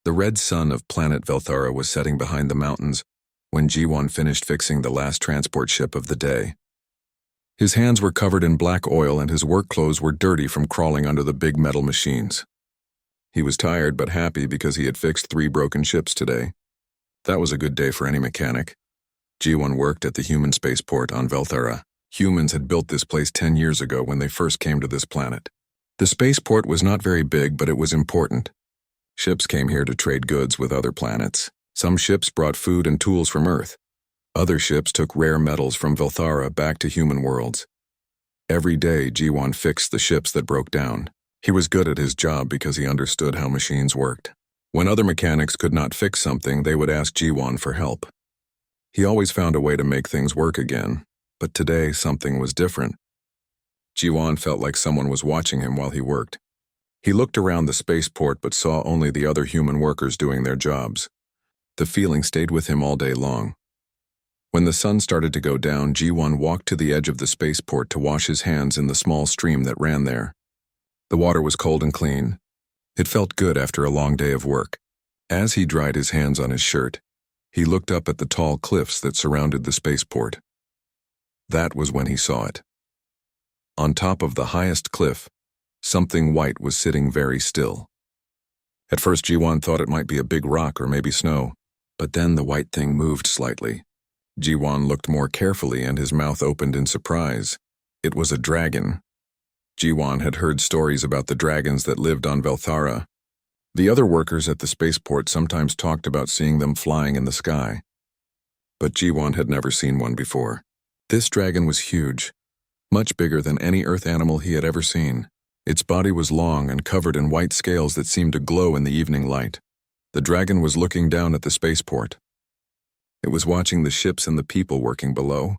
The red sun of planet Velthara was setting behind the mountains when G1 finished fixing the last transport ship of the day. His hands were covered in black oil and his work clothes were dirty from crawling under the big metal machines. He was tired but happy because he had fixed 3 broken ships today. That was a good day for any mechanic. G1 worked at the human spaceport on Velthara. Humans had built this place 10 years ago when they first came to this planet. The spaceport was not very big, but it was important. Ships came here to trade goods with other planets. Some ships brought food and tools from Earth. Other ships took rare metals from Velthara back to human worlds. Every day, G1 fixed the ships that broke down. He was good at his job because he understood how machines worked. When other mechanics could not fix something, they would ask G1 for help. He always found a way to make things work again, but today something was different. G1 felt like someone was watching him while he worked. He looked around the spaceport but saw only the other human workers doing their jobs. The feeling stayed with him all day long. When the sun started to go down, G1 walked to the edge of the spaceport to wash his hands in the small stream that ran there. The water was cold and clean. It felt good after a long day of work. As he dried his hands on his shirt, he looked up at the tall cliffs that surrounded the spaceport. That was when he saw it. On top of the highest cliff, something white was sitting very still. At first, G1 thought it might be a big rock or maybe snow, but then the white thing moved slightly. G1 looked more carefully and his mouth opened in surprise. It was a dragon. G1 had heard stories about the dragons that lived on Velthara. The other workers at the spaceport sometimes talked about seeing them flying in the sky. But G1 had never seen one before. This dragon was huge, much bigger than any Earth animal he had ever seen. Its body was long and covered in white scales that seemed to glow in the evening light. The dragon was looking down at the spaceport. It was watching the ships and the people working below.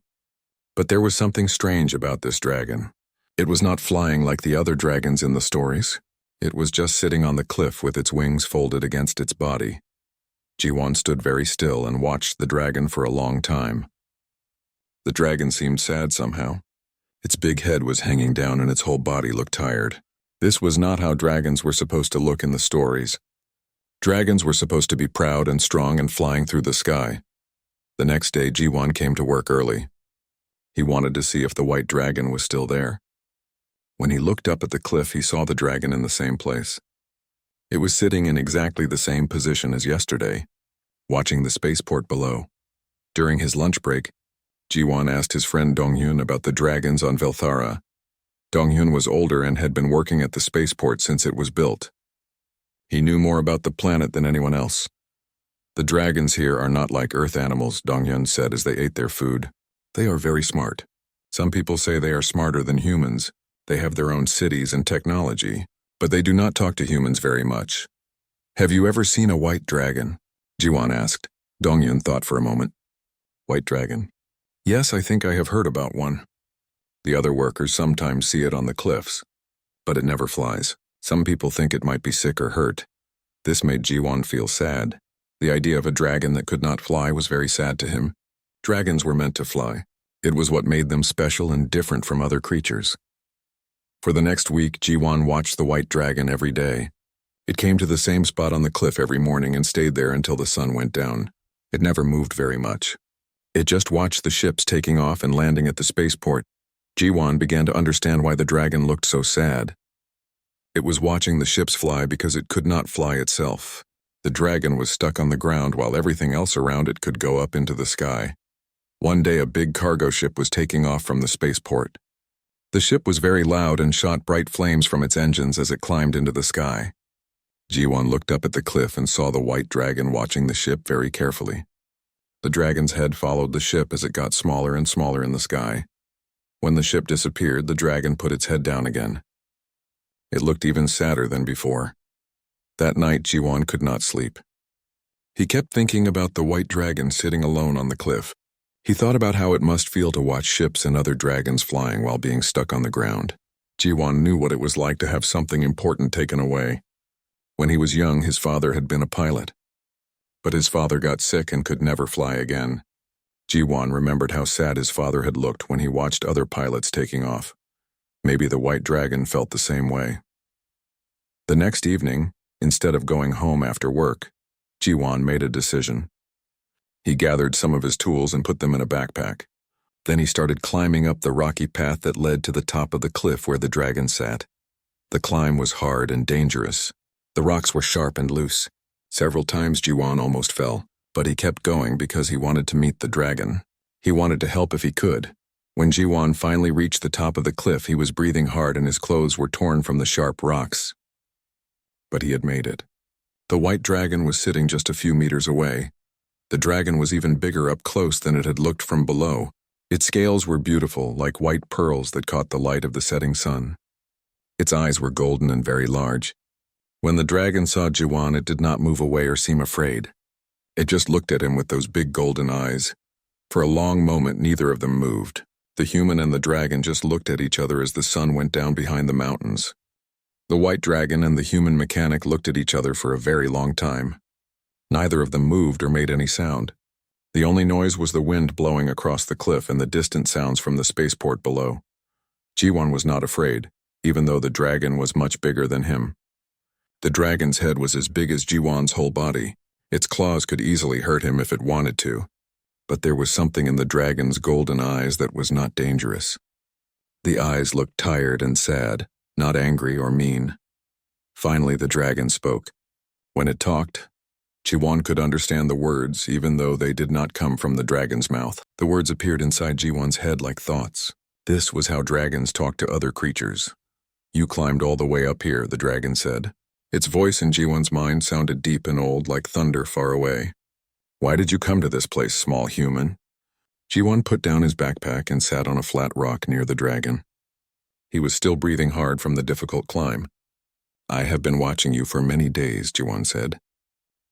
But there was something strange about this dragon. It was not flying like the other dragons in the stories. It was just sitting on the cliff with its wings folded against its body. G1 stood very still and watched the dragon for a long time. The dragon seemed sad somehow. Its big head was hanging down and its whole body looked tired. This was not how dragons were supposed to look in the stories. Dragons were supposed to be proud and strong and flying through the sky. The next day, G1 came to work early. He wanted to see if the white dragon was still there. When he looked up at the cliff, he saw the dragon in the same place. It was sitting in exactly the same position as yesterday, watching the spaceport below. During his lunch break, G1 asked his friend Donghyun about the dragons on Velthara. Donghyun was older and had been working at the spaceport since it was built. He knew more about the planet than anyone else. The dragons here are not like Earth animals, Donghyun said as they ate their food. They are very smart. Some people say they are smarter than humans. They have their own cities and technology, but they do not talk to humans very much. Have you ever seen a white dragon? Ji-won asked. Donghyun thought for a moment. White dragon? Yes, I think I have heard about one. The other workers sometimes see it on the cliffs, but it never flies. Some people think it might be sick or hurt. This made Ji-won feel sad. The idea of a dragon that could not fly was very sad to him. Dragons were meant to fly. It was what made them special and different from other creatures. For the next week, Ji-won watched the white dragon every day. It came to the same spot on the cliff every morning and stayed there until the sun went down. It never moved very much. It just watched the ships taking off and landing at the spaceport. Ji-won began to understand why the dragon looked so sad. It was watching the ships fly because it could not fly itself. The dragon was stuck on the ground while everything else around it could go up into the sky. One day a big cargo ship was taking off from the spaceport. The ship was very loud and shot bright flames from its engines as it climbed into the sky. Ji-won looked up at the cliff and saw the white dragon watching the ship very carefully. The dragon's head followed the ship as it got smaller and smaller in the sky. When the ship disappeared, the dragon put its head down again. It looked even sadder than before. That night, Ji-won could not sleep. He kept thinking about the white dragon sitting alone on the cliff. He thought about how it must feel to watch ships and other dragons flying while being stuck on the ground. Ji-won knew what it was like to have something important taken away. When he was young, his father had been a pilot. But his father got sick and could never fly again. Ji-won remembered how sad his father had looked when he watched other pilots taking off. Maybe the white dragon felt the same way. The next evening, instead of going home after work, Jiwan made a decision. He gathered some of his tools and put them in a backpack. Then he started climbing up the rocky path that led to the top of the cliff where the dragon sat. The climb was hard and dangerous. The rocks were sharp and loose. Several times Jiwan almost fell, but he kept going because he wanted to meet the dragon. He wanted to help if he could. When Jiwan finally reached the top of the cliff, he was breathing hard and his clothes were torn from the sharp rocks. But he had made it. The white dragon was sitting just a few meters away. The dragon was even bigger up close than it had looked from below. Its scales were beautiful, like white pearls that caught the light of the setting sun. Its eyes were golden and very large. When the dragon saw Jiwan, it did not move away or seem afraid. It just looked at him with those big golden eyes. For a long moment, neither of them moved. The human and the dragon just looked at each other as the sun went down behind the mountains. The white dragon and the human mechanic looked at each other for a very long time. Neither of them moved or made any sound. The only noise was the wind blowing across the cliff and the distant sounds from the spaceport below. Jiwan was not afraid, even though the dragon was much bigger than him. The dragon's head was as big as Jiwan's whole body. Its claws could easily hurt him if it wanted to. But there was something in the dragon's golden eyes that was not dangerous. The eyes looked tired and sad, not angry or mean. Finally, the dragon spoke. When it talked, Jiwan could understand the words, even though they did not come from the dragon's mouth. The words appeared inside Jiwan's head like thoughts. This was how dragons talk to other creatures. "You climbed all the way up here," the dragon said. Its voice in Jiwan's mind sounded deep and old, like thunder far away. "Why did you come to this place, small human?" Jiwan put down his backpack and sat on a flat rock near the dragon. He was still breathing hard from the difficult climb. "I have been watching you for many days," Jiwan said.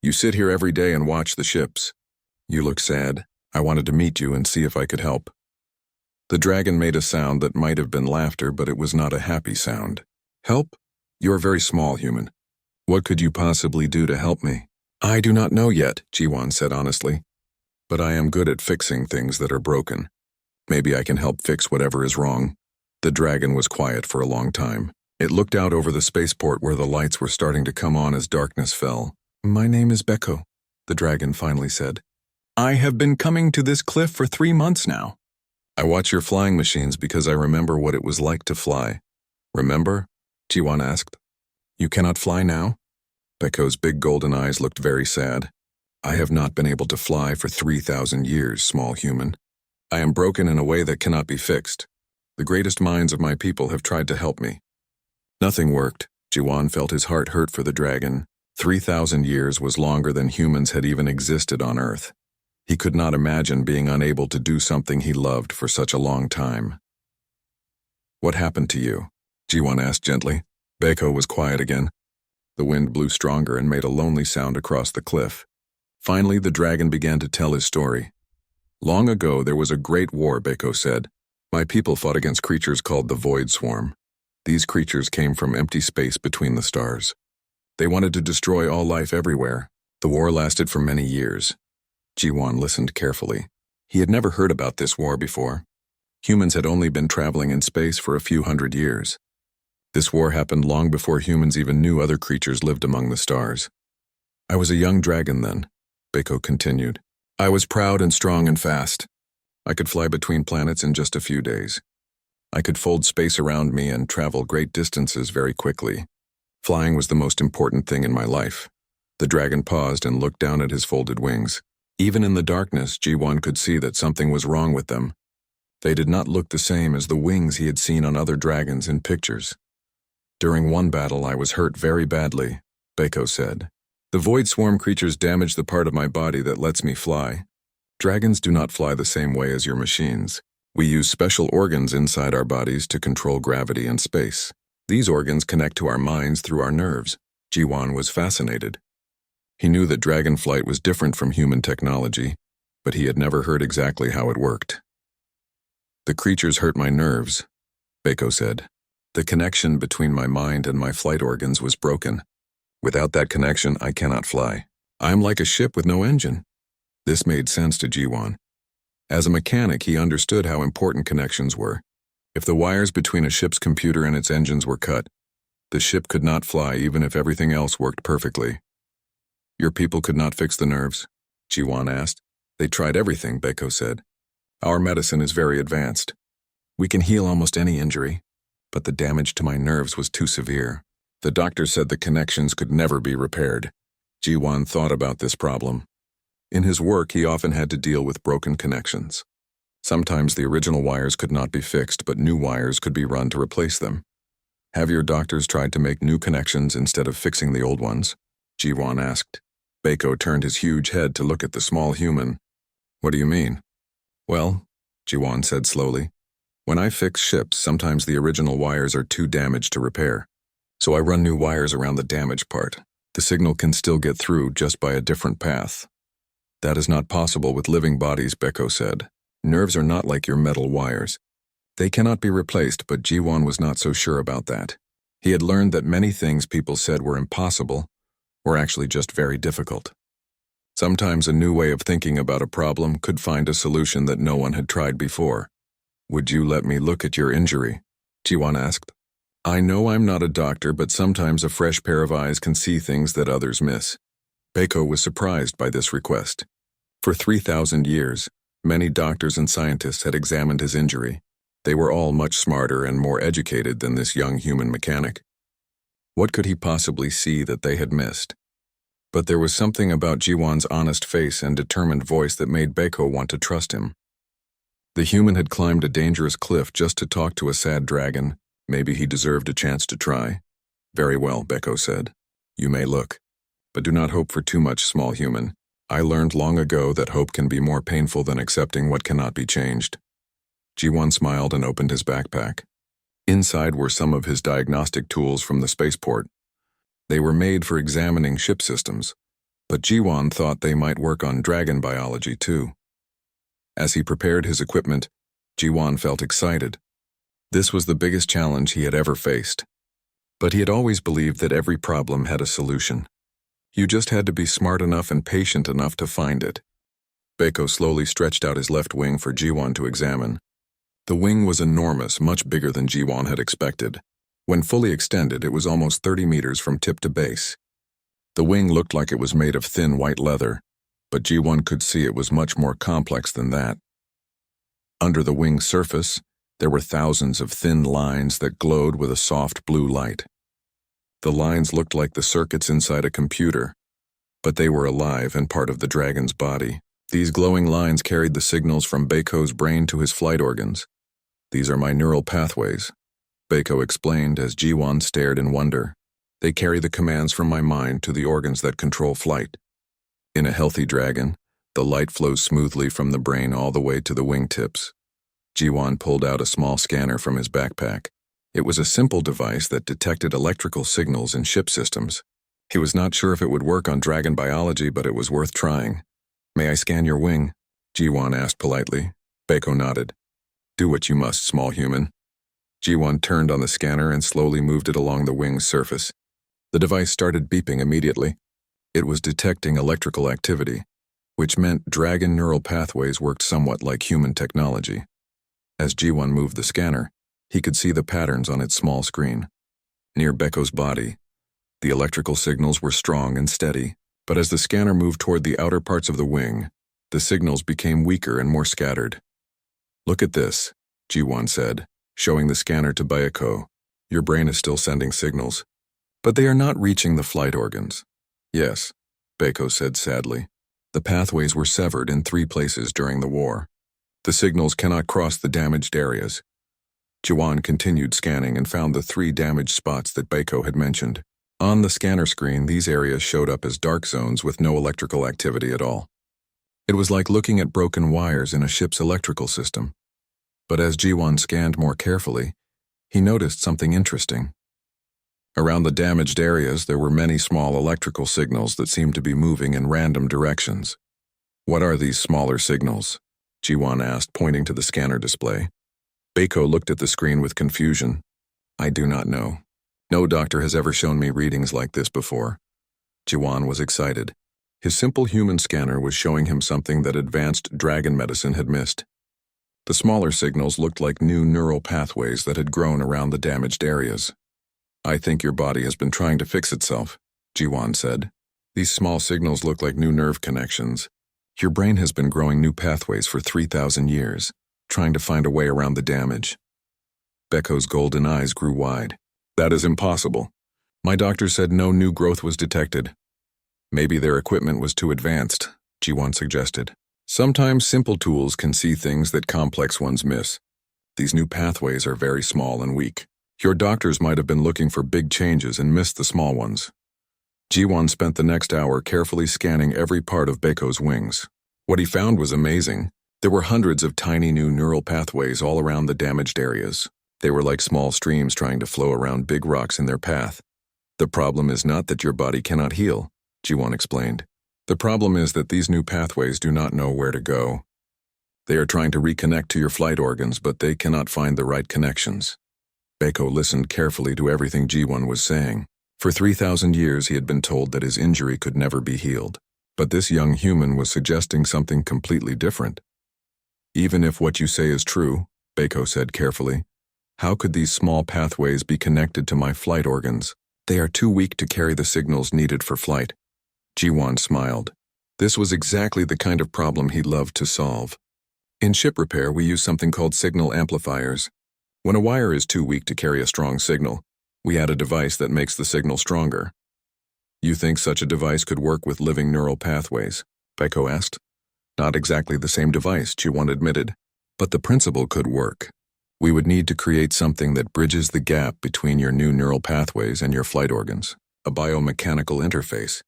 "You sit here every day and watch the ships. You look sad. I wanted to meet you and see if I could help." The dragon made a sound that might have been laughter, but it was not a happy sound. "Help? You're a very small human. What could you possibly do to help me?" "I do not know yet," Jiwan said honestly. "But I am good at fixing things that are broken. Maybe I can help fix whatever is wrong." The dragon was quiet for a long time. It looked out over the spaceport where the lights were starting to come on as darkness fell. "My name is Beko," the dragon finally said. "I have been coming to this cliff for 3 months now. I watch your flying machines because I remember what it was like to fly." "Remember?" Jiwan asked. "You cannot fly now?" Beko's big golden eyes looked very sad. "I have not been able to fly for 3,000 years, small human. I am broken in a way that cannot be fixed. The greatest minds of my people have tried to help me." Nothing worked. Jiwan felt his heart hurt for the dragon. 3,000 years was longer than humans had even existed on Earth. He could not imagine being unable to do something he loved for such a long time. "What happened to you?" Jiwan asked gently. Beko was quiet again. The wind blew stronger and made a lonely sound across the cliff. Finally, the dragon began to tell his story. "Long ago, there was a great war," Beko said. "My people fought against creatures called the Void Swarm. These creatures came from empty space between the stars. They wanted to destroy all life everywhere. The war lasted for many years." Jiwan listened carefully. He had never heard about this war before. Humans had only been traveling in space for a few hundred years. This war happened long before humans even knew other creatures lived among the stars. "I was a young dragon then," Beko continued. "I was proud and strong and fast. I could fly between planets in just a few days. I could fold space around me and travel great distances very quickly. Flying was the most important thing in my life." The dragon paused and looked down at his folded wings. Even in the darkness, Jiwan could see that something was wrong with them. They did not look the same as the wings he had seen on other dragons in pictures. "During one battle, I was hurt very badly," Beko said. "The Void Swarm creatures damaged the part of my body that lets me fly. Dragons do not fly the same way as your machines. We use special organs inside our bodies to control gravity and space. These organs connect to our minds through our nerves." Jiwan was fascinated. He knew that dragon flight was different from human technology, but he had never heard exactly how it worked. "The creatures hurt my nerves," Beko said. "The connection between my mind and my flight organs was broken. Without that connection, I cannot fly. I am like a ship with no engine." This made sense to Jiwan. As a mechanic, he understood how important connections were. If the wires between a ship's computer and its engines were cut, the ship could not fly even if everything else worked perfectly. Your people could not fix the nerves? Jiwan asked. They tried everything, Beko said. Our medicine is very advanced. We can heal almost any injury, but the damage to my nerves was too severe. The doctor said the connections could never be repaired. Jiwan thought about this problem. In his work, he often had to deal with broken connections. Sometimes the original wires could not be fixed, but new wires could be run to replace them. Have your doctors tried to make new connections instead of fixing the old ones? Jiwan asked. Beko turned his huge head to look at the small human. What do you mean? Well, Jiwan said slowly, when I fix ships, sometimes the original wires are too damaged to repair. So I run new wires around the damaged part. The signal can still get through just by a different path. That is not possible with living bodies, Beko said. Nerves are not like your metal wires. They cannot be replaced, but Jiwan was not so sure about that. He had learned that many things people said were impossible were actually just very difficult. Sometimes a new way of thinking about a problem could find a solution that no one had tried before. Would you let me look at your injury? Jiwan asked. I know I'm not a doctor, but sometimes a fresh pair of eyes can see things that others miss. Beko was surprised by this request. For 3,000 years, many doctors and scientists had examined his injury. They were all much smarter and more educated than this young human mechanic. What could he possibly see that they had missed? But there was something about Jiwan's honest face and determined voice that made Beko want to trust him. The human had climbed a dangerous cliff just to talk to a sad dragon. Maybe he deserved a chance to try. Very well, Beko said. You may look. But do not hope for too much, small human. I learned long ago that hope can be more painful than accepting what cannot be changed. Jiwan smiled and opened his backpack. Inside were some of his diagnostic tools from the spaceport. They were made for examining ship systems, but Jiwan thought they might work on dragon biology too. As he prepared his equipment, Jiwan felt excited. This was the biggest challenge he had ever faced. But he had always believed that every problem had a solution. You just had to be smart enough and patient enough to find it. Beko slowly stretched out his left wing for Jiwan to examine. The wing was enormous, much bigger than Jiwan had expected. When fully extended, it was almost 30 meters from tip to base. The wing looked like it was made of thin white leather, but Jiwan could see it was much more complex than that. Under the wing's surface, there were thousands of thin lines that glowed with a soft blue light. The lines looked like the circuits inside a computer, but they were alive and part of the dragon's body. These glowing lines carried the signals from Beko's brain to his flight organs. These are my neural pathways, Beko explained as Jiwan stared in wonder. They carry the commands from my mind to the organs that control flight. In a healthy dragon, the light flows smoothly from the brain all the way to the wingtips. Jiwan pulled out a small scanner from his backpack. It was a simple device that detected electrical signals in ship systems. He was not sure if it would work on dragon biology, but it was worth trying. May I scan your wing? Jiwan asked politely. Beko nodded. Do what you must, small human. Jiwan turned on the scanner and slowly moved it along the wing's surface. The device started beeping immediately. It was detecting electrical activity, which meant dragon neural pathways worked somewhat like human technology. As Jiwan moved the scanner, he could see the patterns on its small screen. Near Beko's body, the electrical signals were strong and steady, but as the scanner moved toward the outer parts of the wing, the signals became weaker and more scattered. Look at this, Jiwan said, showing the scanner to Beko. Your brain is still sending signals, but they are not reaching the flight organs. Yes, Beko said sadly. The pathways were severed in 3 places during the war. The signals cannot cross the damaged areas. Jiwan continued scanning and found the 3 damaged spots that Beko had mentioned. On the scanner screen, these areas showed up as dark zones with no electrical activity at all. It was like looking at broken wires in a ship's electrical system. But as Jiwan scanned more carefully, he noticed something interesting. Around the damaged areas, there were many small electrical signals that seemed to be moving in random directions. What are these smaller signals? Jiwan asked, pointing to the scanner display. Beko looked at the screen with confusion. I do not know. No doctor has ever shown me readings like this before. Jiwan was excited. His simple human scanner was showing him something that advanced dragon medicine had missed. The smaller signals looked like new neural pathways that had grown around the damaged areas. I think your body has been trying to fix itself, Jiwan said. These small signals look like new nerve connections. Your brain has been growing new pathways for 3,000 years, trying to find a way around the damage. Beko's golden eyes grew wide. That is impossible. My doctor said no new growth was detected. Maybe their equipment was too advanced, Ji-won suggested. Sometimes simple tools can see things that complex ones miss. These new pathways are very small and weak. Your doctors might have been looking for big changes and missed the small ones. Ji-won spent the next hour carefully scanning every part of Beko's wings. What he found was amazing. There were hundreds of tiny new neural pathways all around the damaged areas. They were like small streams trying to flow around big rocks in their path. The problem is not that your body cannot heal, Ji-won explained. The problem is that these new pathways do not know where to go. They are trying to reconnect to your flight organs, but they cannot find the right connections. Beko listened carefully to everything Ji-won was saying. For 3,000 years he had been told that his injury could never be healed. But this young human was suggesting something completely different. Even if what you say is true, Beko said carefully, how could these small pathways be connected to my flight organs? They are too weak to carry the signals needed for flight. Ji-won smiled. This was exactly the kind of problem he loved to solve. In ship repair, we use something called signal amplifiers. When a wire is too weak to carry a strong signal, we add a device that makes the signal stronger. You think such a device could work with living neural pathways? Beko asked. Not exactly the same device, Ji-won admitted, but the principle could work. We would need to create something that bridges the gap between your new neural pathways and your flight organs, a biomechanical interface.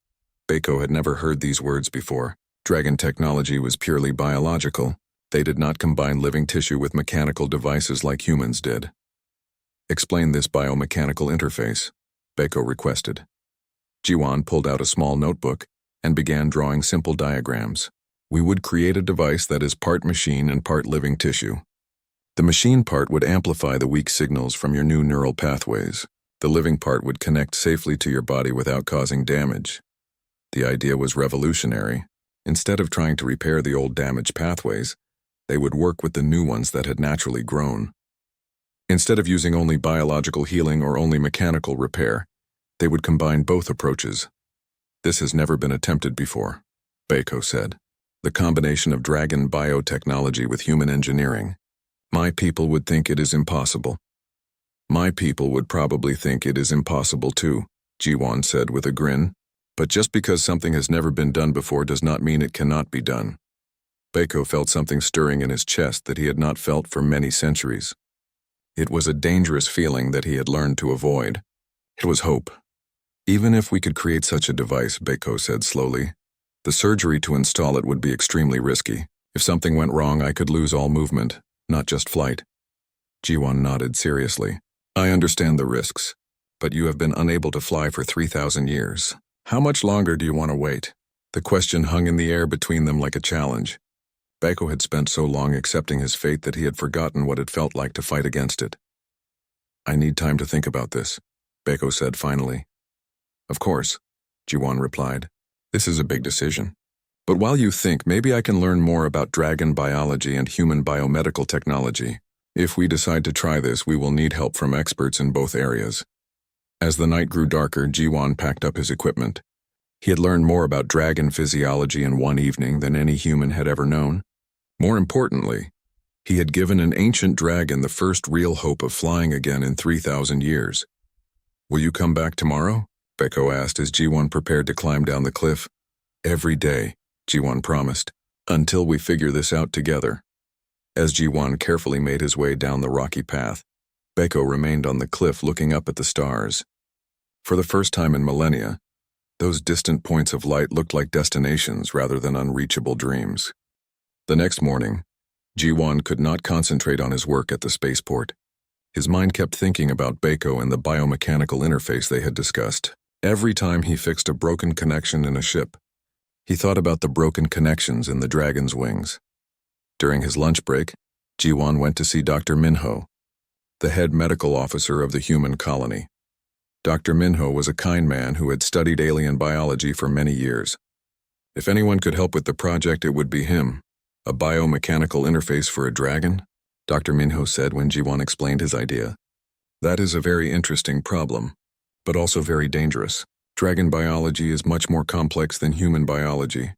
Beko had never heard these words before. Dragon technology was purely biological. They did not combine living tissue with mechanical devices like humans did. Explain this biomechanical interface, Beko requested. Ji-won pulled out a small notebook and began drawing simple diagrams. We would create a device that is part machine and part living tissue. The machine part would amplify the weak signals from your new neural pathways. The living part would connect safely to your body without causing damage. The idea was revolutionary. Instead of trying to repair the old damaged pathways, they would work with the new ones that had naturally grown. Instead of using only biological healing or only mechanical repair, they would combine both approaches. This has never been attempted before, Beko said. The combination of dragon biotechnology with human engineering. My people would think it is impossible. My people would probably think it is impossible too, Ji-won said with a grin. But just because something has never been done before does not mean it cannot be done. Beko felt something stirring in his chest that he had not felt for many centuries. It was a dangerous feeling that he had learned to avoid. It was hope. Even if we could create such a device, Beko said slowly, the surgery to install it would be extremely risky. If something went wrong, I could lose all movement, not just flight. Ji-won nodded seriously. I understand the risks, but you have been unable to fly for 3,000 years. How much longer do you want to wait? The question hung in the air between them like a challenge. Beko had spent so long accepting his fate that he had forgotten what it felt like to fight against it. I need time to think about this, Beko said finally. Of course, Ji-won replied. This is a big decision. But while you think, maybe I can learn more about dragon biology and human biomedical technology. If we decide to try this, we will need help from experts in both areas. As the night grew darker, Ji-won packed up his equipment. He had learned more about dragon physiology in one evening than any human had ever known. More importantly, he had given an ancient dragon the first real hope of flying again in 3,000 years. Will you come back tomorrow? Beko asked as Ji-won prepared to climb down the cliff. Every day, Ji-won promised, until we figure this out together. As Ji-won carefully made his way down the rocky path, Beko remained on the cliff looking up at the stars. For the first time in millennia, those distant points of light looked like destinations rather than unreachable dreams. The next morning, Ji-won could not concentrate on his work at the spaceport. His mind kept thinking about Beko and the biomechanical interface they had discussed. Every time he fixed a broken connection in a ship, he thought about the broken connections in the dragon's wings. During his lunch break, Ji-won went to see Dr. Minho, the head medical officer of the human colony. Dr. Minho was a kind man who had studied alien biology for many years. If anyone could help with the project, it would be him. A biomechanical interface for a dragon? Dr. Minho said when Ji-won explained his idea. That is a very interesting problem, but also very dangerous. Dragon biology is much more complex than human biology.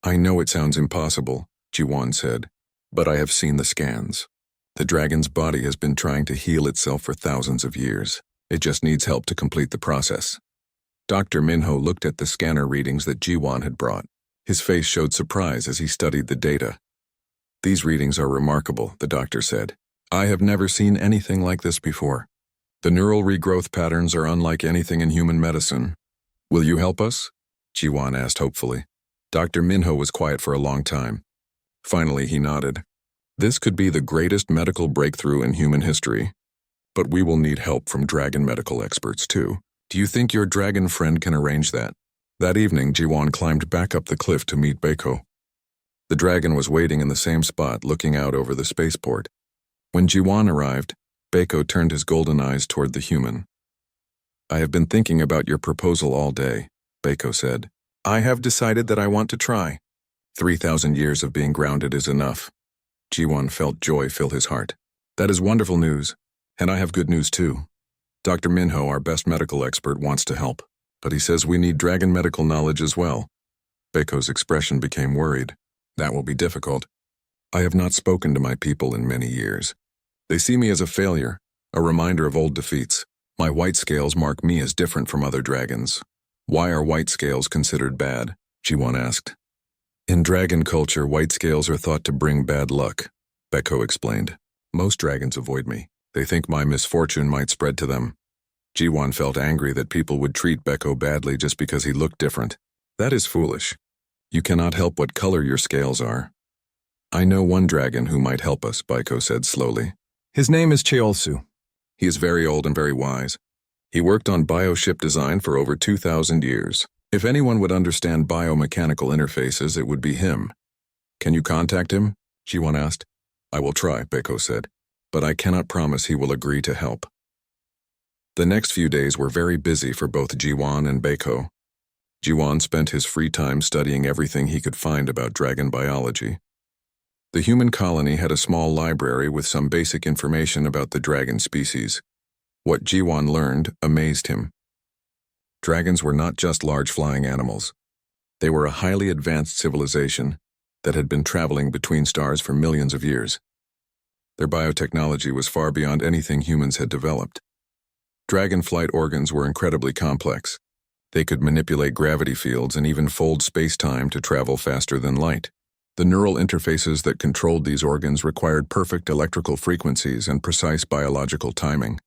I know it sounds impossible, Ji-won said, but I have seen the scans. The dragon's body has been trying to heal itself for thousands of years. It just needs help to complete the process. Dr. Minho looked at the scanner readings that Ji-won had brought. His face showed surprise as he studied the data. These readings are remarkable, the doctor said. I have never seen anything like this before. The neural regrowth patterns are unlike anything in human medicine. Will you help us? Ji-won asked hopefully. Dr. Minho was quiet for a long time. Finally, he nodded. This could be the greatest medical breakthrough in human history. But we will need help from dragon medical experts too. Do you think your dragon friend can arrange that? That evening, Ji-won climbed back up the cliff to meet Baeko. The dragon was waiting in the same spot, looking out over the spaceport. When Ji-won arrived, Baeko turned his golden eyes toward the human. I have been thinking about your proposal all day, Baeko said. I have decided that I want to try. 3,000 years of being grounded is enough. Ji-won felt joy fill his heart. That is wonderful news, and I have good news too. Dr. Minho, our best medical expert, wants to help, but he says we need dragon medical knowledge as well. Baeko's expression became worried. That will be difficult. I have not spoken to my people in many years. They see me as a failure, a reminder of old defeats. My white scales mark me as different from other dragons. Why are white scales considered bad? Ji-won asked. In dragon culture, white scales are thought to bring bad luck, Baeko explained. Most dragons avoid me. They think my misfortune might spread to them. Ji-won felt angry that people would treat Baeko badly just because he looked different. That is foolish. You cannot help what color your scales are. I know one dragon who might help us, Baeko said slowly. His name is Cheolsu. He is very old and very wise. He worked on bioship design for over 2,000 years. If anyone would understand biomechanical interfaces, it would be him. Can you contact him? Ji-won asked. I will try, Baeko said, but I cannot promise he will agree to help. The next few days were very busy for both Ji-won and Baeko. Ji-won spent his free time studying everything he could find about dragon biology. The human colony had a small library with some basic information about the dragon species. What Ji-won learned amazed him. Dragons were not just large flying animals. They were a highly advanced civilization that had been traveling between stars for millions of years. Their biotechnology was far beyond anything humans had developed. Dragon flight organs were incredibly complex. They could manipulate gravity fields and even fold space-time to travel faster than light. The neural interfaces that controlled these organs required perfect electrical frequencies and precise biological timing.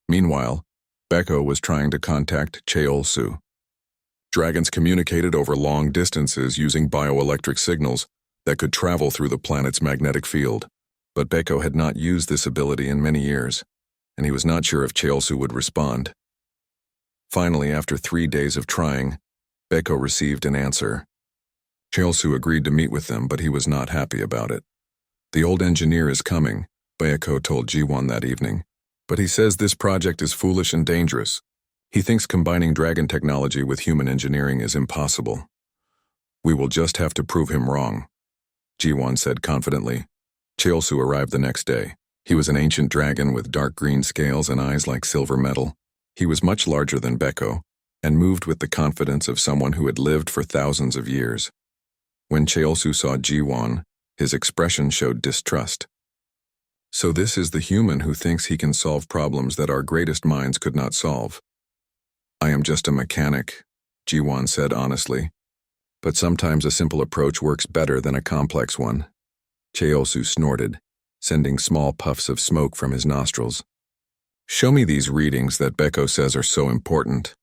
Meanwhile, Baeko was trying to contact Cheolsu. Dragons communicated over long distances using bioelectric signals that could travel through the planet's magnetic field. But Baeko had not used this ability in many years, and he was not sure if Cheolsu would respond. Finally, after 3 days of trying, Baeko received an answer. Cheolsu agreed to meet with them, but he was not happy about it. The old engineer is coming, Baeko told Ji-won that evening, but he says this project is foolish and dangerous. He thinks combining dragon technology with human engineering is impossible. We will just have to prove him wrong, Ji-won said confidently. Cheolsu arrived the next day. He was an ancient dragon with dark green scales and eyes like silver metal. He was much larger than Baeko, and moved with the confidence of someone who had lived for thousands of years. When Cheolsu saw Ji-won, his expression showed distrust. So this is the human who thinks he can solve problems that our greatest minds could not solve. I am just a mechanic, Ji-won said honestly. But sometimes a simple approach works better than a complex one. Cheolsu snorted, sending small puffs of smoke from his nostrils. Show me these readings that Baeko says are so important.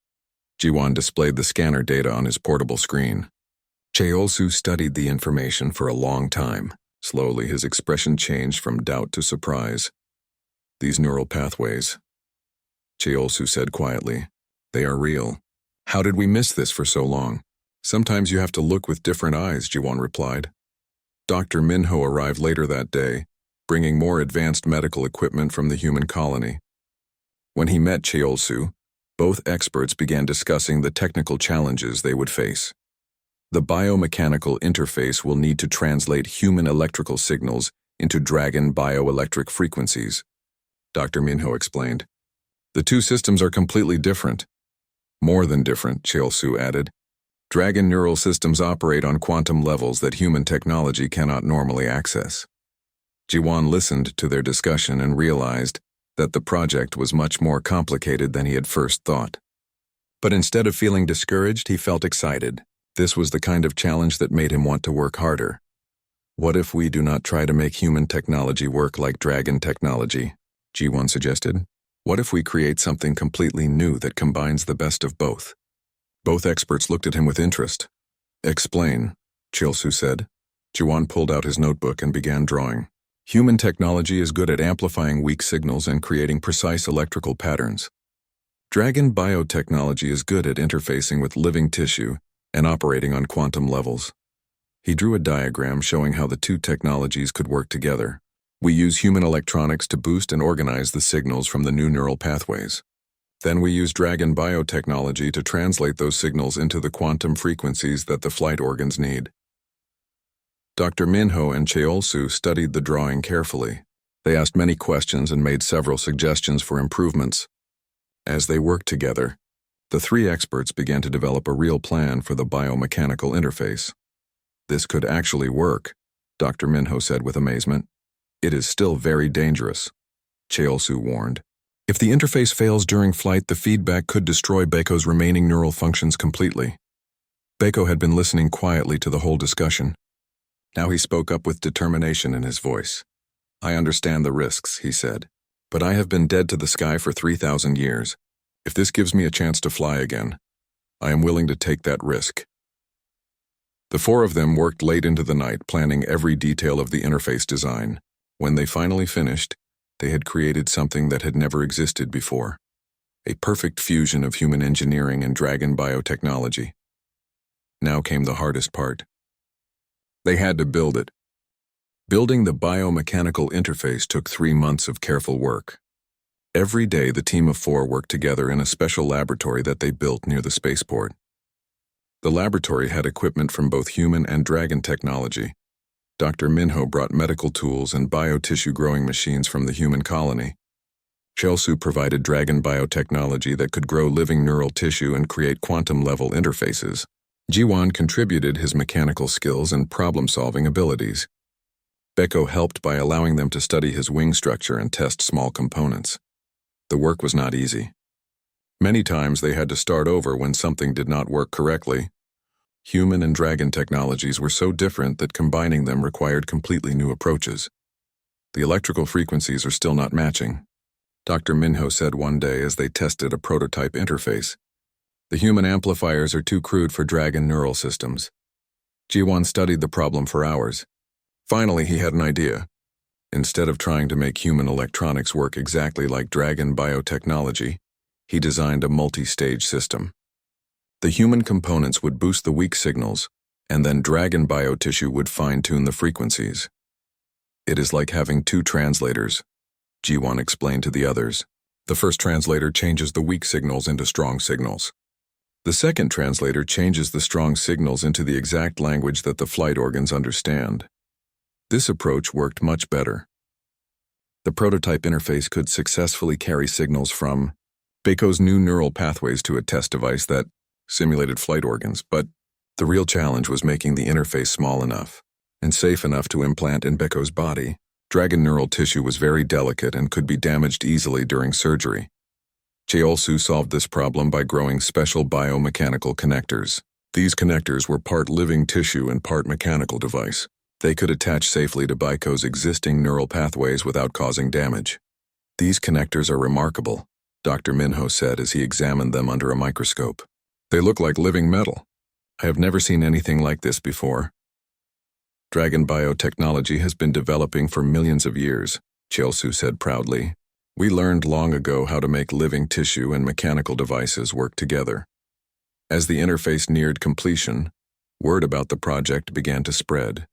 Ji-won displayed the scanner data on his portable screen. Cheolsu studied the information for a long time. Slowly, his expression changed from doubt to surprise. These neural pathways, Cheolsu said quietly, they are real. How did we miss this for so long? Sometimes you have to look with different eyes, Ji-won replied. Dr. Minho arrived later that day, bringing more advanced medical equipment from the human colony. When he met Cheolsu, both experts began discussing the technical challenges they would face. The biomechanical interface will need to translate human electrical signals into dragon bioelectric frequencies, Dr. Minho explained. The two systems are completely different. More than different, Chael-Su added. Dragon neural systems operate on quantum levels that human technology cannot normally access. Ji-won listened to their discussion and realized that the project was much more complicated than he had first thought. But instead of feeling discouraged, he felt excited. This was the kind of challenge that made him want to work harder. What if we do not try to make human technology work like dragon technology? Ji-won suggested. What if we create something completely new that combines the best of both? Both experts looked at him with interest. Explain, Chael-Su said. Ji-won pulled out his notebook and began drawing. Human technology is good at amplifying weak signals and creating precise electrical patterns. Dragon biotechnology is good at interfacing with living tissue and operating on quantum levels. He drew a diagram showing how the two technologies could work together. We use human electronics to boost and organize the signals from the new neural pathways. Then we use dragon biotechnology to translate those signals into the quantum frequencies that the flight organs need. Dr. Minho and Chael-Su studied the drawing carefully. They asked many questions and made several suggestions for improvements. As they worked together, the three experts began to develop a real plan for the biomechanical interface. This could actually work, Dr. Minho said with amazement. It is still very dangerous, Chael-Su warned. If the interface fails during flight, the feedback could destroy Baeko's remaining neural functions completely. Baeko had been listening quietly to the whole discussion. Now he spoke up with determination in his voice. I understand the risks, he said, but I have been dead to the sky for 3,000 years. If this gives me a chance to fly again, I am willing to take that risk. The four of them worked late into the night, planning every detail of the interface design. When they finally finished, they had created something that had never existed before. A perfect fusion of human engineering and dragon biotechnology. Now came the hardest part. They had to build it. Building the biomechanical interface took 3 months of careful work. Every day the team of 4 worked together in a special laboratory that they built near the spaceport. The laboratory had equipment from both human and dragon technology. Dr. Minho brought medical tools and biotissue growing machines from the human colony. Chael-Su provided dragon biotechnology that could grow living neural tissue and create quantum-level interfaces. Ji-won contributed his mechanical skills and problem-solving abilities. Baeko helped by allowing them to study his wing structure and test small components. The work was not easy. Many times they had to start over when something did not work correctly. Human and dragon technologies were so different that combining them required completely new approaches. The electrical frequencies are still not matching, Dr. Minho said one day as they tested a prototype interface. The human amplifiers are too crude for dragon neural systems. Ji-won studied the problem for hours. Finally, he had an idea. Instead of trying to make human electronics work exactly like dragon biotechnology, he designed a multi-stage system. The human components would boost the weak signals, and then dragon biotissue would fine-tune the frequencies. It is like having 2 translators, Ji-won explained to the others. The first translator changes the weak signals into strong signals. The second translator changes the strong signals into the exact language that the flight organs understand. This approach worked much better. The prototype interface could successfully carry signals from Baeko's new neural pathways to a test device that simulated flight organs, but the real challenge was making the interface small enough and safe enough to implant in Baeko's body. Dragon neural tissue was very delicate and could be damaged easily during surgery. Chael-Su solved this problem by growing special biomechanical connectors. These connectors were part living tissue and part mechanical device. They could attach safely to Baeko's existing neural pathways without causing damage. These connectors are remarkable, Dr. Minho said as he examined them under a microscope. They look like living metal. I have never seen anything like this before. Dragon biotechnology has been developing for millions of years, Chael-Su said proudly. We learned long ago how to make living tissue and mechanical devices work together. As the interface neared completion, word about the project began to spread.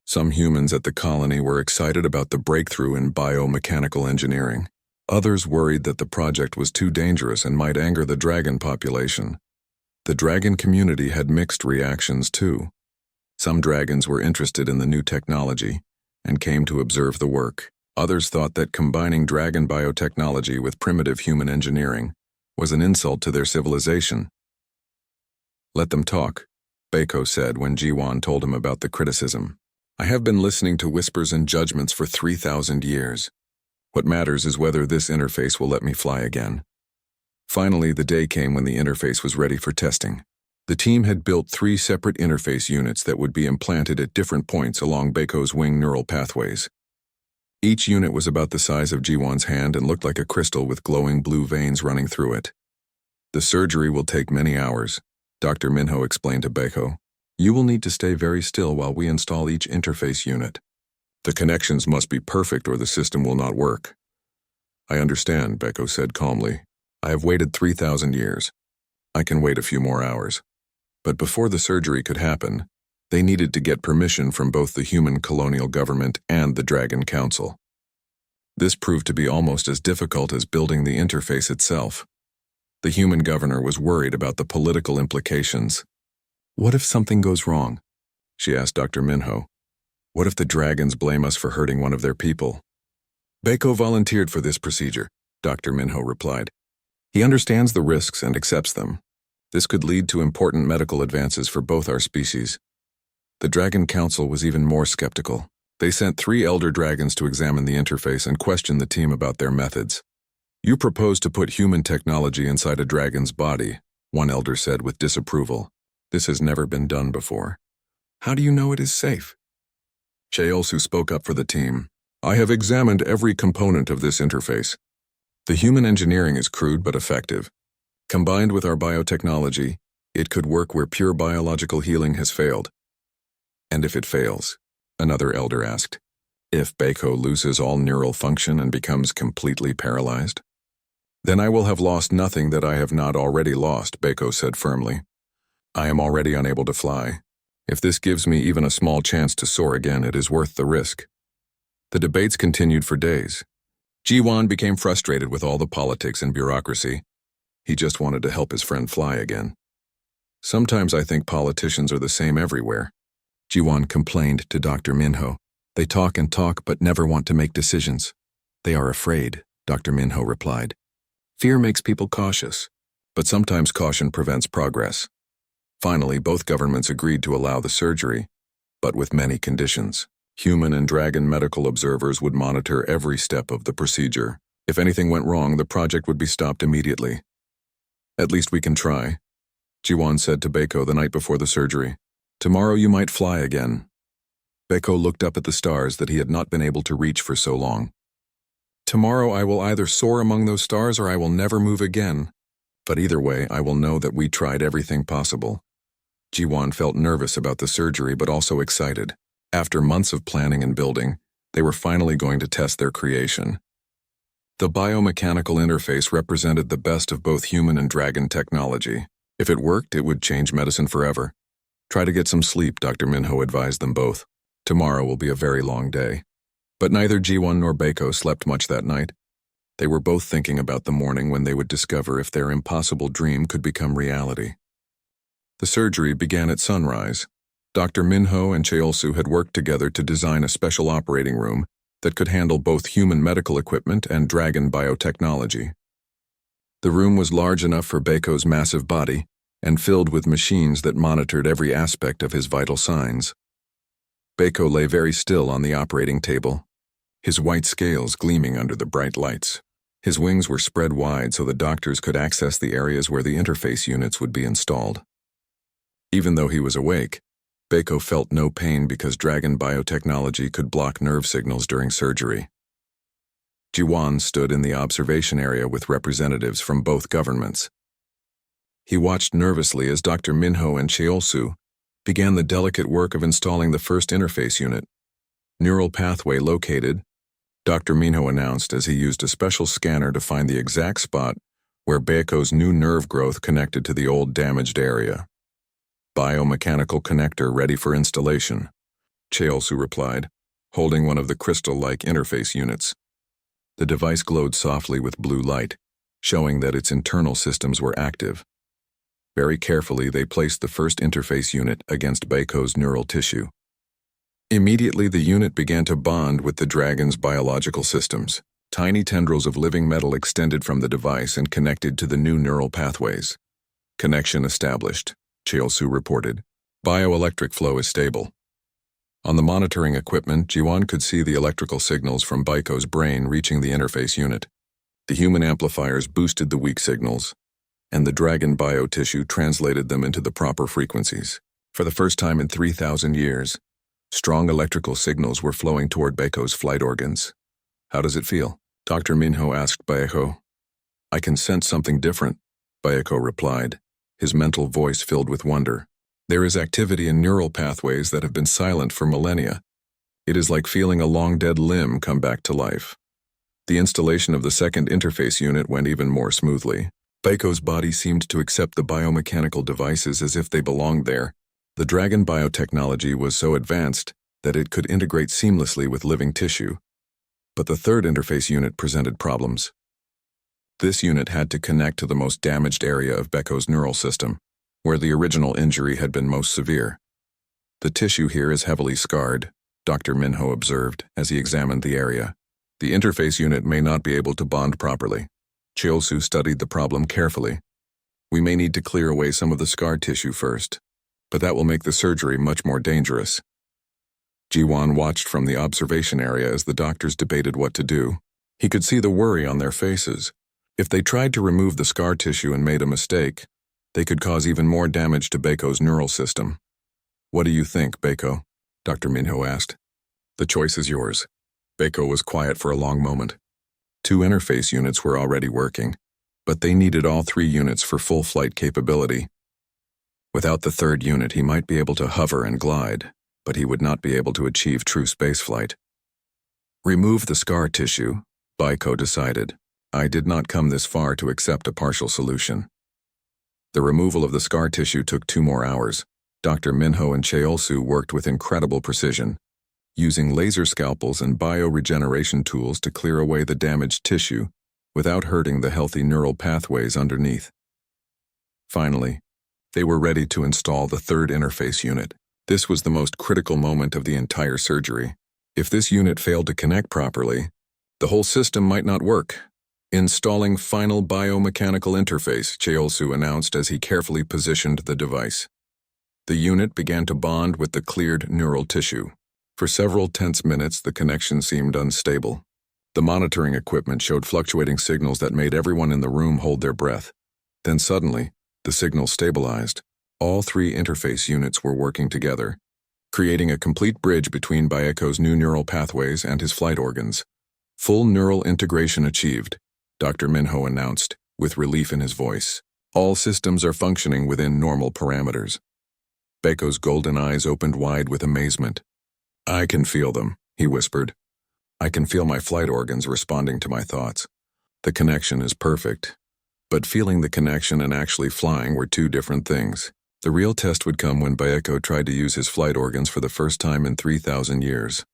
Some humans at the colony were excited about the breakthrough in biomechanical engineering. Others worried that the project was too dangerous and might anger the dragon population. The dragon community had mixed reactions too. Some dragons were interested in the new technology and came to observe the work. Others thought that combining dragon biotechnology with primitive human engineering was an insult to their civilization. "Let them talk," Bako said when Jiwan told him about the criticism. "I have been listening to whispers and judgments for 3,000 years. What matters is whether this interface will let me fly again." Finally, the day came when the interface was ready for testing. The team had built 3 separate interface units that would be implanted at different points along Bako's wing neural pathways. Each unit was about the size of Jiwan's hand and looked like a crystal with glowing blue veins running through it. "The surgery will take many hours," Dr. Minho explained to Bako. "You will need to stay very still while we install each interface unit. The connections must be perfect or the system will not work." "I understand," Bako said calmly. "I have waited 3,000 years. I can wait a few more hours." But before the surgery could happen, they needed to get permission from both the human colonial government and the Dragon Council. This proved to be almost as difficult as building the interface itself. The human governor was worried about the political implications. "What if something goes wrong?" she asked Dr. Minho. "What if the dragons blame us for hurting one of their people?" "Bako volunteered for this procedure," Dr. Minho replied. "He understands the risks and accepts them. This could lead to important medical advances for both our species." The Dragon Council was even more skeptical. They sent 3 elder dragons to examine the interface and question the team about their methods. "You propose to put human technology inside a dragon's body," one elder said with disapproval. "This has never been done before. How do you know it is safe?" Cheolsu spoke up for the team. "I have examined every component of this interface. The human engineering is crude but effective. Combined with our biotechnology, it could work where pure biological healing has failed." "And if it fails?" another elder asked. "If Bako loses all neural function and becomes completely paralyzed?" "Then I will have lost nothing that I have not already lost," Bako said firmly. "I am already unable to fly. If this gives me even a small chance to soar again, it is worth the risk." The debates continued for days. Jiwan became frustrated with all the politics and bureaucracy. He just wanted to help his friend fly again. "Sometimes I think politicians are the same everywhere," Jiwan complained to Dr. Minho. "They talk and talk but never want to make decisions." "They are afraid," Dr. Minho replied. "Fear makes people cautious, but sometimes caution prevents progress." Finally, both governments agreed to allow the surgery, but with many conditions. Human and dragon medical observers would monitor every step of the procedure. If anything went wrong, the project would be stopped immediately. "At least we can try," Jiwan said to Bako the night before the surgery. "Tomorrow you might fly again." Bako looked up at the stars that he had not been able to reach for so long. "Tomorrow I will either soar among those stars or I will never move again. But either way, I will know that we tried everything possible." Jiwan felt nervous about the surgery but also excited. After months of planning and building, they were finally going to test their creation. The biomechanical interface represented the best of both human and dragon technology. If it worked, it would change medicine forever. "Try to get some sleep," Dr. Minho advised them both. "Tomorrow will be a very long day." But neither Jiwan nor Bako slept much that night. They were both thinking about the morning when they would discover if their impossible dream could become reality. The surgery began at sunrise. Dr. Minho and Cheolsu had worked together to design a special operating room that could handle both human medical equipment and dragon biotechnology. The room was large enough for Bako's massive body and filled with machines that monitored every aspect of his vital signs. Bako lay very still on the operating table, his white scales gleaming under the bright lights. His wings were spread wide so the doctors could access the areas where the interface units would be installed. Even though he was awake, Bako felt no pain because dragon biotechnology could block nerve signals during surgery. Jiwan stood in the observation area with representatives from both governments. He watched nervously as Dr. Minho and Cheolsu began the delicate work of installing the first interface unit. "Neural pathway located," Dr. Minho announced as he used a special scanner to find the exact spot where Bako's new nerve growth connected to the old damaged area. "Biomechanical connector ready for installation," Cheolsu replied, holding one of the crystal-like interface units. The device glowed softly with blue light, showing that its internal systems were active. Very carefully, they placed the first interface unit against Bako's neural tissue. Immediately, the unit began to bond with the dragon's biological systems. Tiny tendrils of living metal extended from the device and connected to the new neural pathways. Connection established, Cheolsu reported. Bioelectric flow is stable. On the monitoring equipment, Jiwan could see the electrical signals from Baiko's brain reaching the interface unit. The human amplifiers boosted the weak signals, and the dragon biotissue translated them into the proper frequencies. For the first time in 3,000 years, strong electrical signals were flowing toward Baiko's flight organs. How does it feel? Dr. Minho asked Baiko. I can sense something different, Baiko replied, his mental voice filled with wonder. There is activity in neural pathways that have been silent for millennia. It is like feeling a long-dead limb come back to life. The installation of the second interface unit went even more smoothly. Baiko's body seemed to accept the biomechanical devices as if they belonged there. The dragon biotechnology was so advanced that it could integrate seamlessly with living tissue. But the third interface unit presented problems. This unit had to connect to the most damaged area of Baiko's neural system, where the original injury had been most severe. The tissue here is heavily scarred, Dr. Minho observed as he examined the area. The interface unit may not be able to bond properly. Cheolsu studied the problem carefully. We may need to clear away some of the scarred tissue first, but that will make the surgery much more dangerous. Jiwan watched from the observation area as the doctors debated what to do. He could see the worry on their faces. If they tried to remove the scar tissue and made a mistake, they could cause even more damage to Baiko's neural system. What do you think, Baiko? Dr. Minho asked. The choice is yours. Baiko was quiet for a long moment. 2 interface units were already working, but they needed all 3 units for full flight capability. Without the third unit, he might be able to hover and glide, but he would not be able to achieve true spaceflight. Remove the scar tissue, Baiko decided. I did not come this far to accept a partial solution. The removal of the scar tissue took 2 more hours. Dr. Minho and Cheolsu worked with incredible precision, using laser scalpels and bioregeneration tools to clear away the damaged tissue without hurting the healthy neural pathways underneath. Finally, they were ready to install the third interface unit. This was the most critical moment of the entire surgery. If this unit failed to connect properly, the whole system might not work. Installing final biomechanical interface, Cheolsu announced as he carefully positioned the device. The unit began to bond with the cleared neural tissue. For several tense minutes, the connection seemed unstable. The monitoring equipment showed fluctuating signals that made everyone in the room hold their breath. Then suddenly, the signal stabilized. All 3 interface units were working together, creating a complete bridge between Baiko's new neural pathways and his flight organs. Full neural integration achieved, Dr. Minho announced, with relief in his voice. All systems are functioning within normal parameters. Baiko's golden eyes opened wide with amazement. I can feel them, he whispered. I can feel my flight organs responding to my thoughts. The connection is perfect. But feeling the connection and actually flying were 2 different things. The real test would come when Baiko tried to use his flight organs for the first time in 3,000 years.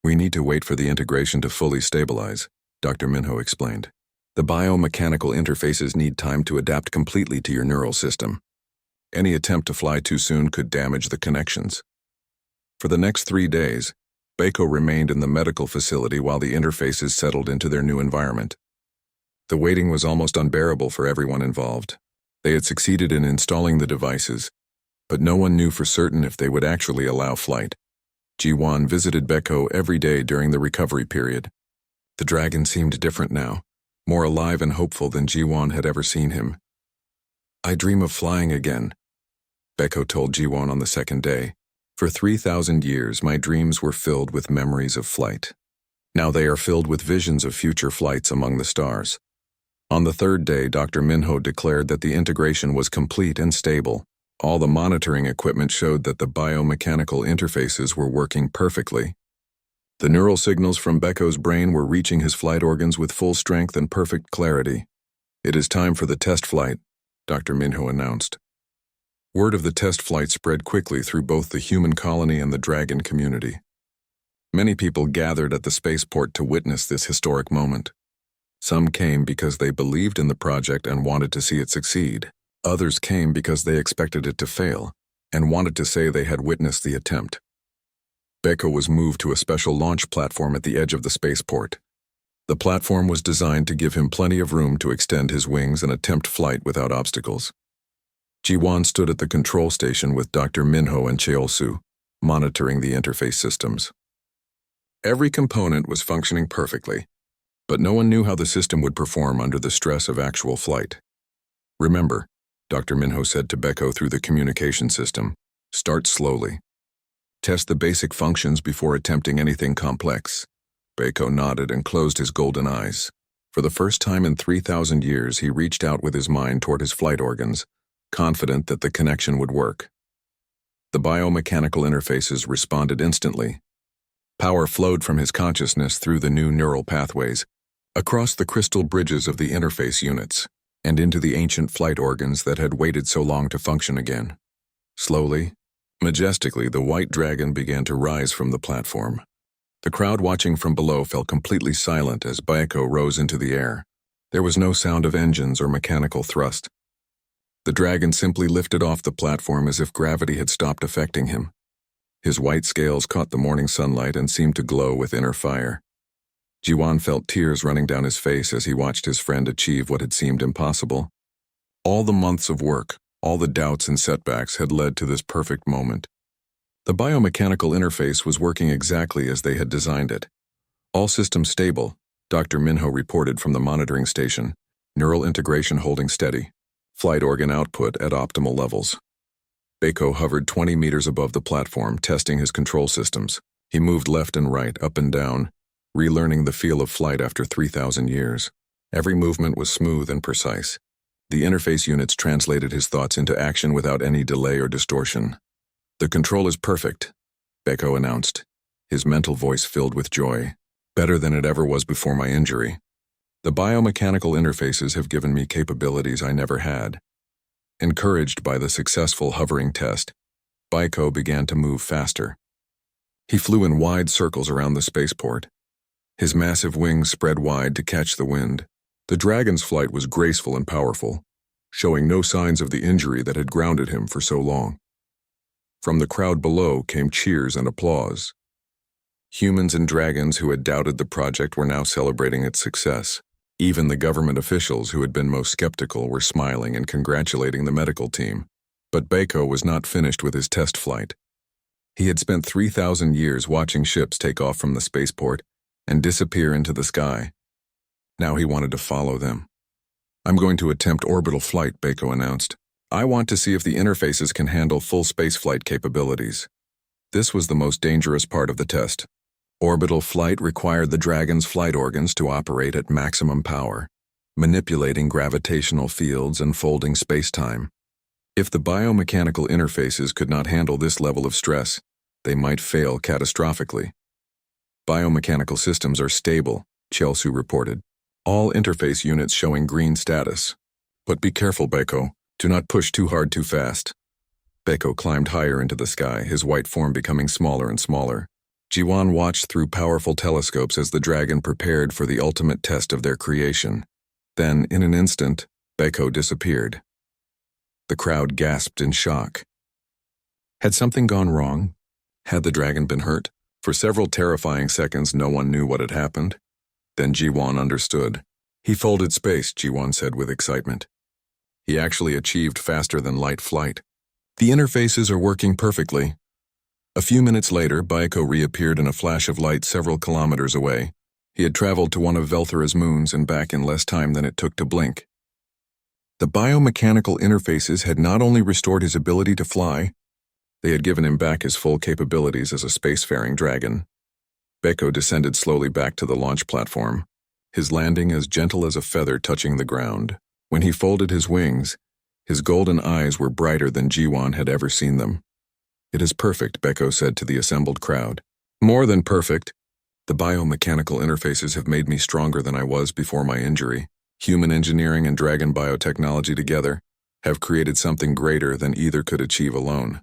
We need to wait for the integration to fully stabilize, Dr. Minho explained. The biomechanical interfaces need time to adapt completely to your neural system. Any attempt to fly too soon could damage the connections. For the next 3 days, Baiko remained in the medical facility while the interfaces settled into their new environment. The waiting was almost unbearable for everyone involved. They had succeeded in installing the devices, but no one knew for certain if they would actually allow flight. Jiwan visited Baiko every day during the recovery period. The dragon seemed different now, more alive and hopeful than Jiwan had ever seen him. I dream of flying again, Baiko told Jiwan on the second day. For 3,000 years, my dreams were filled with memories of flight. Now they are filled with visions of future flights among the stars. On the third day, Dr. Minho declared that the integration was complete and stable. All the monitoring equipment showed that the biomechanical interfaces were working perfectly. The neural signals from Baiko's brain were reaching his flight organs with full strength and perfect clarity. It is time for the test flight, Dr. Minho announced. Word of the test flight spread quickly through both the human colony and the dragon community. Many people gathered at the spaceport to witness this historic moment. Some came because they believed in the project and wanted to see it succeed. Others came because they expected it to fail and wanted to say they had witnessed the attempt. Baiko was moved to a special launch platform at the edge of the spaceport. The platform was designed to give him plenty of room to extend his wings and attempt flight without obstacles. Ji-won stood at the control station with Dr. Minho and Cheol-soo, monitoring the interface systems. Every component was functioning perfectly, but no one knew how the system would perform under the stress of actual flight. "Remember," Dr. Minho said to Beko through the communication system, "start slowly. Test the basic functions before attempting anything complex." Beko nodded and closed his golden eyes. For the first time in 3,000 years, he reached out with his mind toward his flight organs, confident that the connection would work. The biomechanical interfaces responded instantly. Power flowed from his consciousness through the new neural pathways, across the crystal bridges of the interface units, and into the ancient flight organs that had waited so long to function again. Slowly, majestically, the white dragon began to rise from the platform. The crowd watching from below fell completely silent as Beko rose into the air. There was no sound of engines or mechanical thrust. The dragon simply lifted off the platform as if gravity had stopped affecting him. His white scales caught the morning sunlight and seemed to glow with inner fire. Ji-won felt tears running down his face as he watched his friend achieve what had seemed impossible. All the months of work, all the doubts and setbacks had led to this perfect moment. The biomechanical interface was working exactly as they had designed it. All systems stable, Dr. Minho reported from the monitoring station, neural integration holding steady, flight organ output at optimal levels. Beko hovered 20 meters above the platform, testing his control systems. He moved left and right, up and down, relearning the feel of flight after 3,000 years. Every movement was smooth and precise. The interface units translated his thoughts into action without any delay or distortion. "The control is perfect," Beko announced, his mental voice filled with joy. "Better than it ever was before my injury. The biomechanical interfaces have given me capabilities I never had." Encouraged by the successful hovering test, Beko began to move faster. He flew in wide circles around the spaceport. His massive wings spread wide to catch the wind. The dragon's flight was graceful and powerful, showing no signs of the injury that had grounded him for so long. From the crowd below came cheers and applause. Humans and dragons who had doubted the project were now celebrating its success. Even the government officials who had been most skeptical were smiling and congratulating the medical team. But Beko was not finished with his test flight. He had spent 3,000 years watching ships take off from the spaceport and disappear into the sky. Now he wanted to follow them. "I'm going to attempt orbital flight," Beko announced. "I want to see if the interfaces can handle full spaceflight capabilities." This was the most dangerous part of the test. Orbital flight required the dragon's flight organs to operate at maximum power, manipulating gravitational fields and folding space-time. If the biomechanical interfaces could not handle this level of stress, they might fail catastrophically. "Biomechanical systems are stable," Cheol-soo reported. "All interface units showing green status. But be careful, Beko. Do not push too hard too fast." Beko climbed higher into the sky, his white form becoming smaller and smaller. Ji-won watched through powerful telescopes as the dragon prepared for the ultimate test of their creation. Then, in an instant, Beko disappeared. The crowd gasped in shock. Had something gone wrong? Had the dragon been hurt? For several terrifying seconds, no one knew what had happened. Then Ji-won understood. "He folded space," Ji-won said with excitement. "He actually achieved faster-than-light flight. The interfaces are working perfectly." A few minutes later, Beko reappeared in a flash of light several kilometers away. He had traveled to one of Velthara's moons and back in less time than it took to blink. The biomechanical interfaces had not only restored his ability to fly, they had given him back his full capabilities as a spacefaring dragon. Beko descended slowly back to the launch platform, his landing as gentle as a feather touching the ground. When he folded his wings, his golden eyes were brighter than Ji-won had ever seen them. "It is perfect," Beko said to the assembled crowd. "More than perfect. The biomechanical interfaces have made me stronger than I was before my injury. Human engineering and dragon biotechnology together have created something greater than either could achieve alone."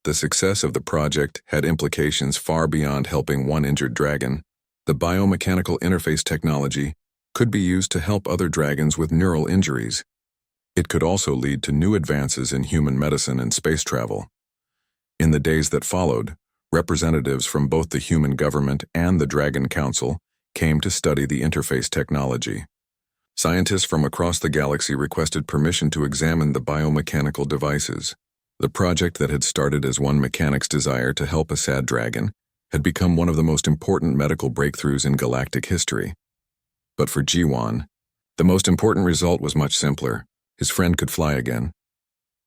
The success of the project had implications far beyond helping one injured dragon. The biomechanical interface technology could be used to help other dragons with neural injuries. It could also lead to new advances in human medicine and space travel. In the days that followed, representatives from both the human government and the Dragon Council came to study the interface technology. Scientists from across the galaxy requested permission to examine the biomechanical devices. The project that had started as one mechanic's desire to help a sad dragon had become one of the most important medical breakthroughs in galactic history. But for G1, the most important result was much simpler. His friend could fly again.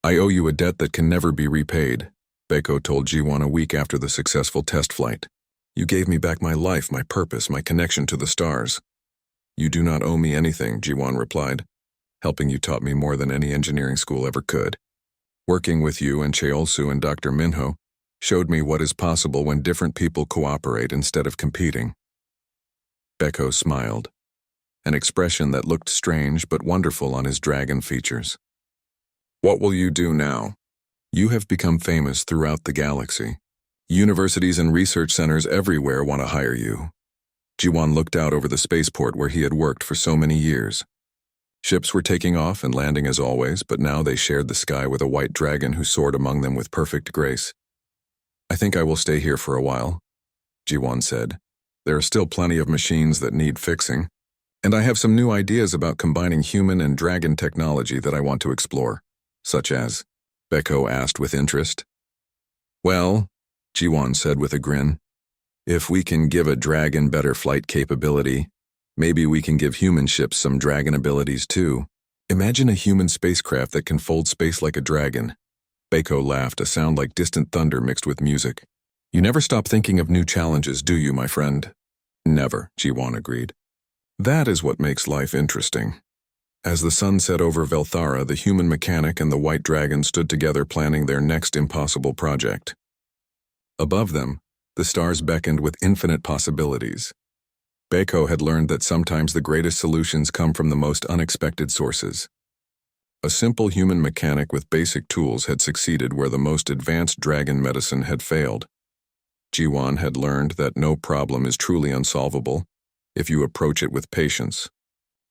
"I owe you a debt that can never be repaid," Beko told G1 a week after the successful test flight. "You gave me back my life, my purpose, my connection to the stars." "You do not owe me anything," G1 replied. "Helping you taught me more than any engineering school ever could. Working with you and Cheolsu and Dr. Minho showed me what is possible when different people cooperate instead of competing." Beko smiled, an expression that looked strange but wonderful on his dragon features. "What will you do now? You have become famous throughout the galaxy. Universities and research centers everywhere want to hire you." Jiwan looked out over the spaceport where he had worked for so many years. Ships were taking off and landing as always, but now they shared the sky with a white dragon who soared among them with perfect grace. "I think I will stay here for a while," Jiwan said. "There are still plenty of machines that need fixing, and I have some new ideas about combining human and dragon technology that I want to explore." "Such as?" Beko asked with interest. "Well," Jiwan said with a grin, "if we can give a dragon better flight capability, maybe we can give human ships some dragon abilities too. Imagine a human spacecraft that can fold space like a dragon." Beko laughed, a sound like distant thunder mixed with music. "You never stop thinking of new challenges, do you, my friend?" "Never," Jiwan agreed. "That is what makes life interesting." As the sun set over Velthara, the human mechanic and the white dragon stood together planning their next impossible project. Above them, the stars beckoned with infinite possibilities. Beko had learned that sometimes the greatest solutions come from the most unexpected sources. A simple human mechanic with basic tools had succeeded where the most advanced dragon medicine had failed. Jiwan had learned that no problem is truly unsolvable if you approach it with patience,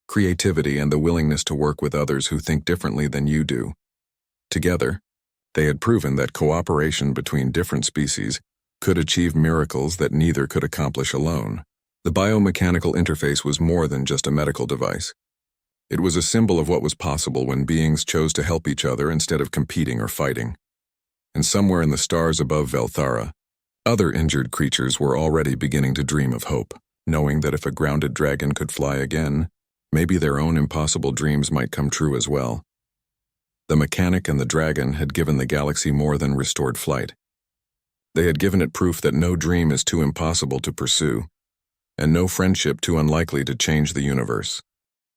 creativity, and the willingness to work with others who think differently than you do. Together, they had proven that cooperation between different species could achieve miracles that neither could accomplish alone. The biomechanical interface was more than just a medical device. It was a symbol of what was possible when beings chose to help each other instead of competing or fighting. And somewhere in the stars above Velthara, other injured creatures were already beginning to dream of hope, knowing that if a grounded dragon could fly again, maybe their own impossible dreams might come true as well. The mechanic and the dragon had given the galaxy more than restored flight. They had given it proof that no dream is too impossible to pursue, and no friendship too unlikely to change the universe.